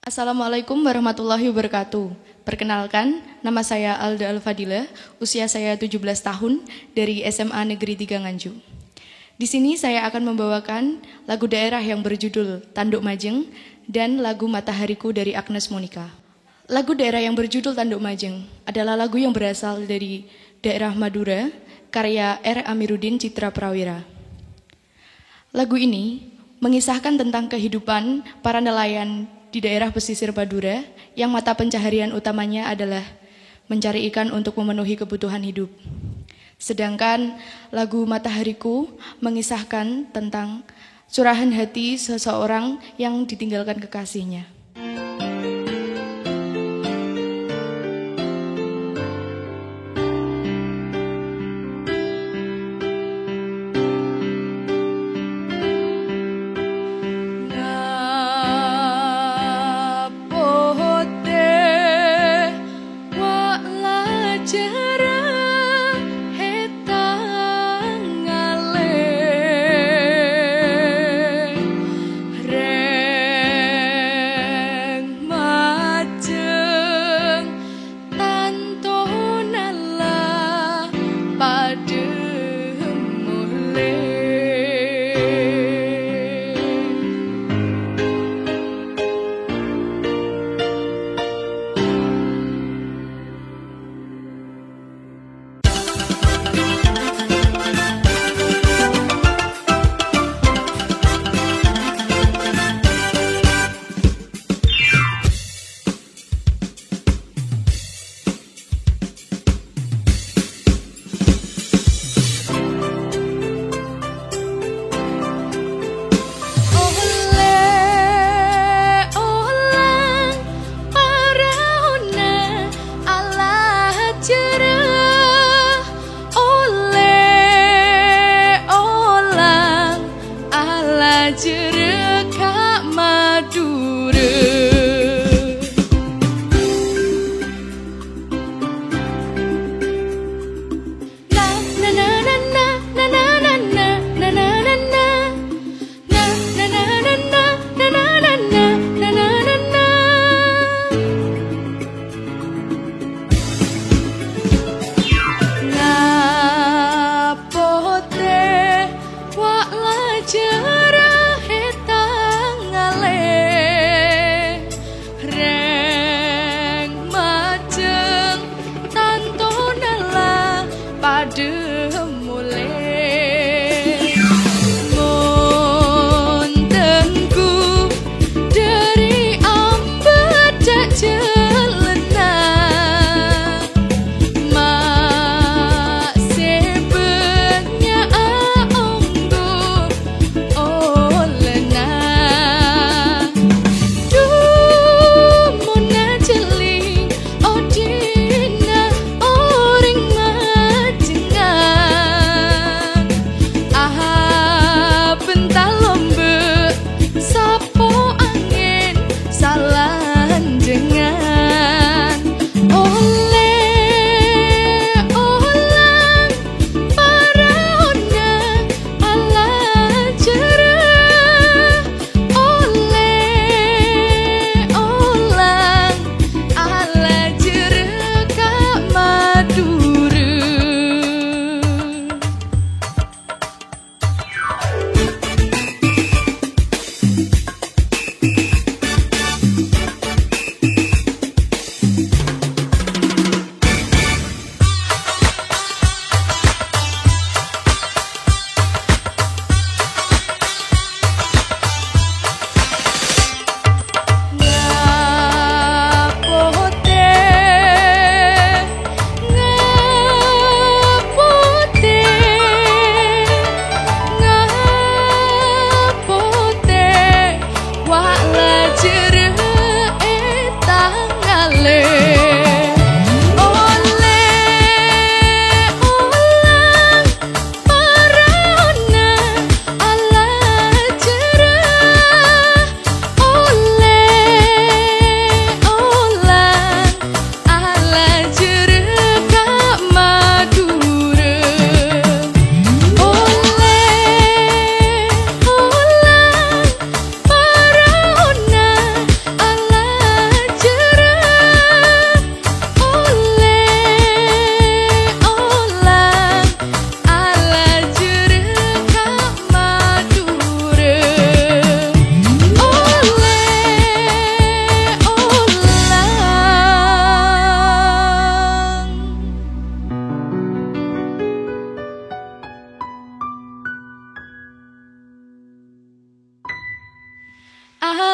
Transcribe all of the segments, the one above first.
Assalamualaikum warahmatullahi wabarakatuh. Perkenalkan, nama saya Alda Al-Fadilah, usia saya 17 tahun dari SMA Negeri 3 Nganjuk. Di sini saya akan membawakan lagu daerah yang berjudul Tanduk Majeng dan lagu Matahariku dari Agnes Monica. Lagu daerah yang berjudul Tanduk Majeng adalah lagu yang berasal dari daerah Madura, karya R. Amiruddin Citra Prawira. Lagu ini mengisahkan tentang kehidupan para nelayan di daerah pesisir Madura yang mata pencaharian utamanya adalah mencari ikan untuk memenuhi kebutuhan hidup. Sedangkan lagu Matahariku mengisahkan tentang curahan hati seseorang yang ditinggalkan kekasihnya. Jereka Madura.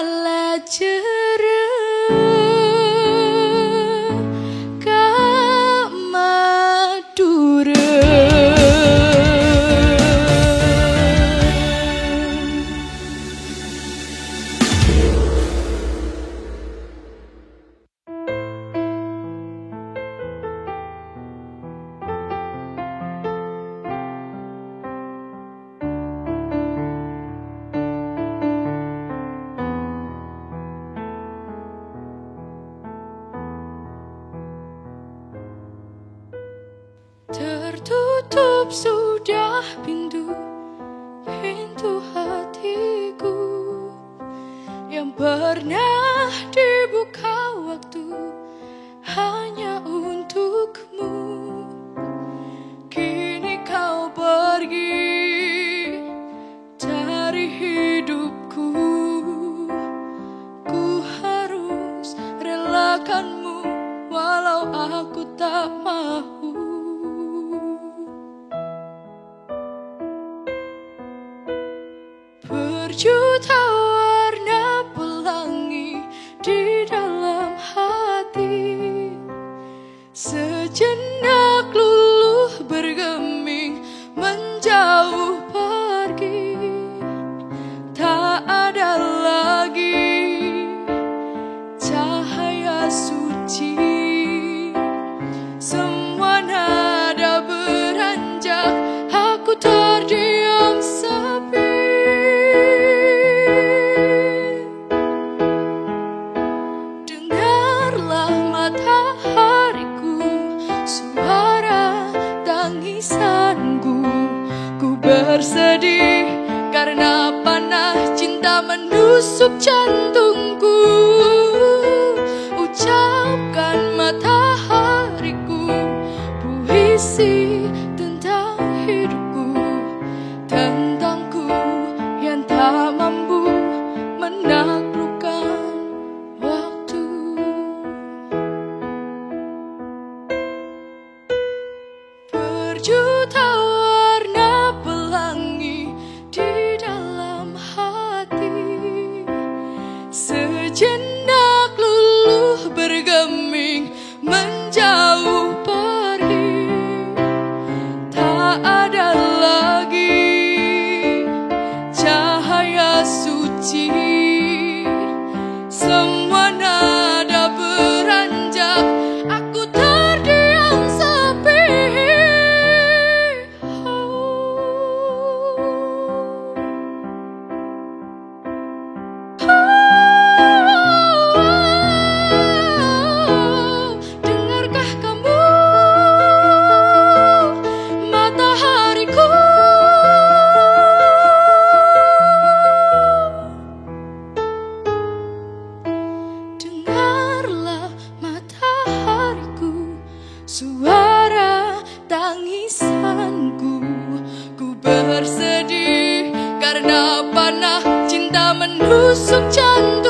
adalah cerah Madura. Tertutup sudah pintu hatiku yang pernah dibuka waktu hanya untukmu. Kini kau pergi dari hidupku, ku harus relakanmu walau aku tak mau. Berjuta warna pelangi di dalam hati, sejenak luluh bergeming menjauh pergi. Tak ada lagi cahaya suci, semua nada beranjak, aku terdiam sepi. Ku bersedih karena panah cinta menusuk jantungku. Ucapkan matahariku puisi tentang hidupku, tentangku yang tak mampu menaklukkan waktu. Berjuta warna pelangi di dalam hati, sejenak luluh bergeming menjauh pergi. Tak ada lagi cahaya suci, semua nada beranjak, aku terdiam sepi. Dengarkah kamu matahariku? Dengarlah matahariku, suara tangisanku. Ku bersedih karena panah cinta menusuk jantung.